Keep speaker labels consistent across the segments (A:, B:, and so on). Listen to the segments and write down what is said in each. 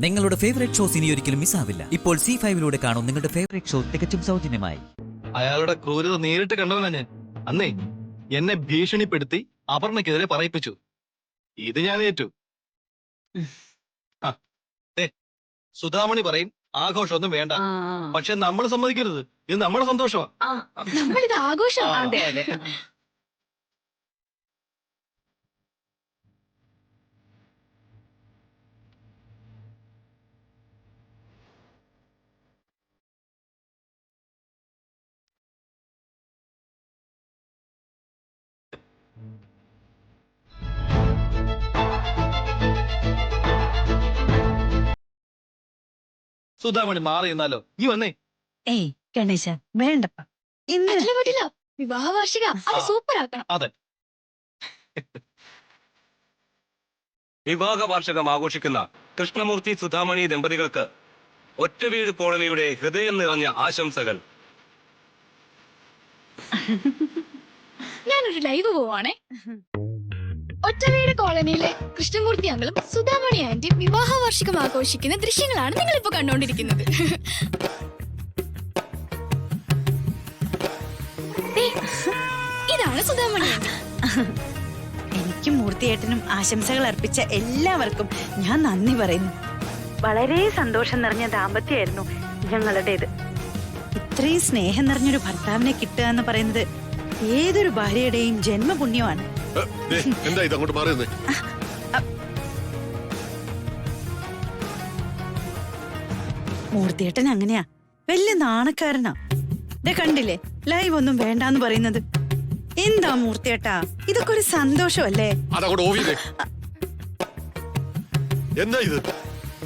A: നിങ്ങളുടെ favourite shows ഇനി ഒരിക്കലും മിസ്സാവില്ല. ഇപ്പോൾ C5 കാണും നിങ്ങളുടെ ഫേവറേറ്റ് ഷോ തികച്ചും സൗജന്യമായി.
B: അയാളുടെ ക്രൂരത നേരിട്ട് കണ്ടവനാ ഞാൻ. അന്നേ എന്നെ ഭീഷണിപ്പെടുത്തി അപർണയ്ക്കെതിരെ പറയിപ്പിച്ചു. ഇത് ഞാൻ ഏറ്റു. സുധാമണി പറയും ആഘോഷമൊന്നും വേണ്ട, പക്ഷെ നമ്മൾ സമ്മതിക്കരുത്. ഇത് നമ്മുടെ സന്തോഷമാണ്.
C: നമ്മളിത് ആഘോഷം.
D: അതെ അതെ.
B: സുധാമണി മാറി നിന്നാലോ? ഈ വന്നേ.
D: ഏയ് ഗണേശ വേണ്ടപ്പ. ഇന്ന്
C: അല്ല, പറ്റില്ല. വിവാഹ വാർഷിക അത് സൂപ്പർ ആക്കണം.
B: അതെ,
E: വിവാഹ വാർഷികം ആഘോഷിക്കുന്ന കൃഷ്ണമൂർത്തി സുധാമണി ദമ്പതികൾക്ക് ഒറ്റവീട് കോളനിയുടെ ഹൃദയം നിറഞ്ഞ ആശംസകൾ.
C: ഞാനൊരു ലൈവ് പോവാണേ. ഒറ്റവീട് കോളനിയിലെ കൃഷ്ണമൂർത്തി അങ്ങളും സുധാമണി ആന്റിയും വിവാഹ വാർഷികം ആഘോഷിക്കുന്ന ദൃശ്യങ്ങളാണ് നിങ്ങളിപ്പോ കണ്ടുകൊണ്ടിരിക്കുന്നത്. ഇതാണ് സുധാമണി ആന്റി.
D: എനിക്കും മൂർത്തിയേട്ടനും ആശംസകൾ അർപ്പിച്ച എല്ലാവർക്കും ഞാൻ നന്ദി പറയുന്നു. വളരെ സന്തോഷം നിറഞ്ഞ ദാമ്പത്യമായിരുന്നു ഞങ്ങളുടേത്. ഇത്രയും സ്നേഹം നിറഞ്ഞൊരു ഭർത്താവിനെ കിട്ടുക എന്ന് പറയുന്നത് ഏതൊരു ഭാര്യയുടെയും ജന്മപുണ്യമാണ്.
F: എന്താ ഇത് അങ്ങോട്ട് മാറിയെന്നേ?
D: മൂർത്തിയേട്ടൻ അങ്ങനെയാ, വലിയ നാണക്കാരനാ. കണ്ടില്ലേ ലൈവ് ഒന്നും വേണ്ടാന്ന് പറയുന്നത്. എന്താ മൂർത്തിയേട്ടാ, ഇതൊക്കെ ഒരു സന്തോഷമല്ലേ?
F: അതങ്ങോട്ട് ഓവിയതേ. എന്താ ഇത്?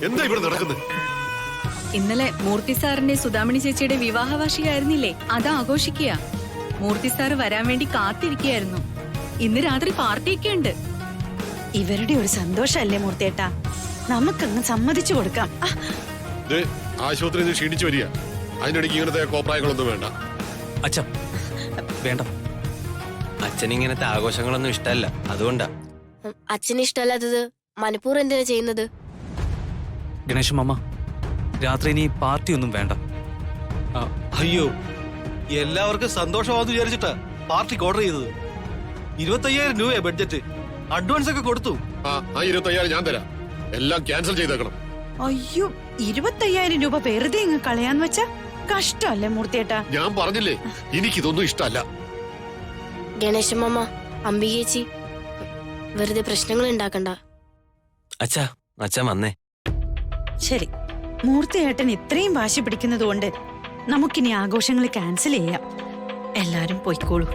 F: എന്താ ഇവിടെ നടക്കുന്നത്?
G: ഇന്നലെ മൂർത്തി സാറിന്റെ സുധാമണി ചേച്ചിയുടെ വിവാഹ വാർഷികമായിരുന്നില്ലേ, അത് ആഘോഷിക്കുക. മൂർത്തി സാറ് വരാൻ വേണ്ടി കാത്തിരിക്കുകയായിരുന്നു. ഇന്ന് രാത്രി പാർട്ടിയൊക്കെ ഉണ്ട്.
D: ഇവരുടെ ഒരു സന്തോഷല്ലേ മൂർത്തിയേട്ടാ, നമുക്കങ്ങ് സമ്മതിച്ചു കൊടുക്കാം.
F: ആശുപത്രിയിൽ ക്ഷീണിച്ചു വരിക, അതിനിടയ്ക്ക് ഇങ്ങനത്തെ കോപ്രായങ്ങളൊന്നും വേണ്ട.
E: അച്ഛ വേണ്ട, അച്ഛൻ ഇങ്ങനത്തെ ആഘോഷങ്ങളൊന്നും ഇഷ്ടമല്ല, അതുകൊണ്ടാ.
C: അച്ഛന് ഇഷ്ടമല്ലാത്തത് മനഃപൂർവ്വം എന്തിനാ ചെയ്യുന്നത്?
H: ഗണേശ മാമ, രാത്രി ഇനി പാർട്ടി ഒന്നും വേണ്ട.
B: അയ്യോ, എല്ലാവർക്കും സന്തോഷമാണെന്ന് വിചാരിച്ചിട്ടാ പാർട്ടിക്ക് ഓർഡർ ചെയ്തത്. 25,000 രൂപയാ ബഡ്ജറ്റ്. അഡ്വാൻസ് ഒക്കെ കൊടുത്തു.
F: ആ 25,000 ഞാൻ തരാം. എല്ലാം ക്യാൻസൽ ചെയ്തേക്കണം.
D: അയ്യോ, 25,000 രൂപ വെറുതെ ഇങ്ങ് കളയാന്ന് വെച്ചാ കഷ്ടമല്ലേ മൂർത്തിയേട്ടാ?
F: ഞാൻ പറഞ്ഞില്ലേ, എനിക്കിതൊന്നും ഇഷ്ടമല്ല.
C: ഗണേശമാമ, അംബികേച്ചി, വെറുതെ പ്രശ്നങ്ങൾ ഉണ്ടാക്കണ്ട.
E: അച്ഛാ, അച്ഛൻ വന്നേ.
D: ശരി, മൂർത്തിയേട്ടൻ ഇത്രയും വാശി പിടിക്കുന്നത് കൊണ്ട് നമുക്കിനി ആഘോഷങ്ങൾ ക്യാൻസൽ ചെയ്യാം. എല്ലാരും പോയിക്കോളൂ.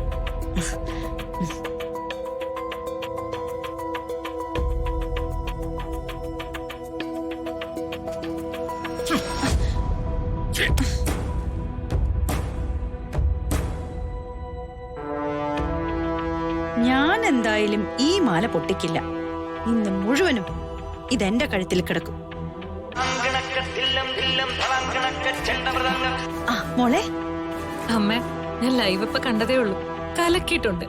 D: ഞാൻ എന്തായാലും ഈ മാല പൊട്ടിക്കില്ല. ഇന്ന് മുഴുവനും ഇതെന്റെ കഴുത്തിൽ കിടക്കും. ആ മോളെ.
G: അമ്മ, ഞാൻ ലൈവ് ഇപ്പൊ കണ്ടതേ ഉള്ളൂ. കലക്കിയിട്ടുണ്ട്.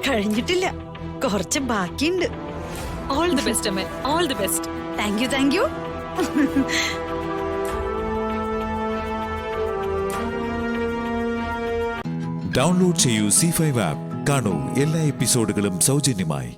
D: കഴിഞ്ഞിട്ടില്ല, കുറച്ച് ബാക്കിയുണ്ട്.
G: ഓൾ ദി ബെസ്റ്റ് അമ്മ, all the best.
D: Thank you, thank you.
I: Download ചെയ്യൂ C5 ആപ്പ്. കാണൂ എല്ലാ എപ്പിസോഡുകളും സൗജന്യമായി.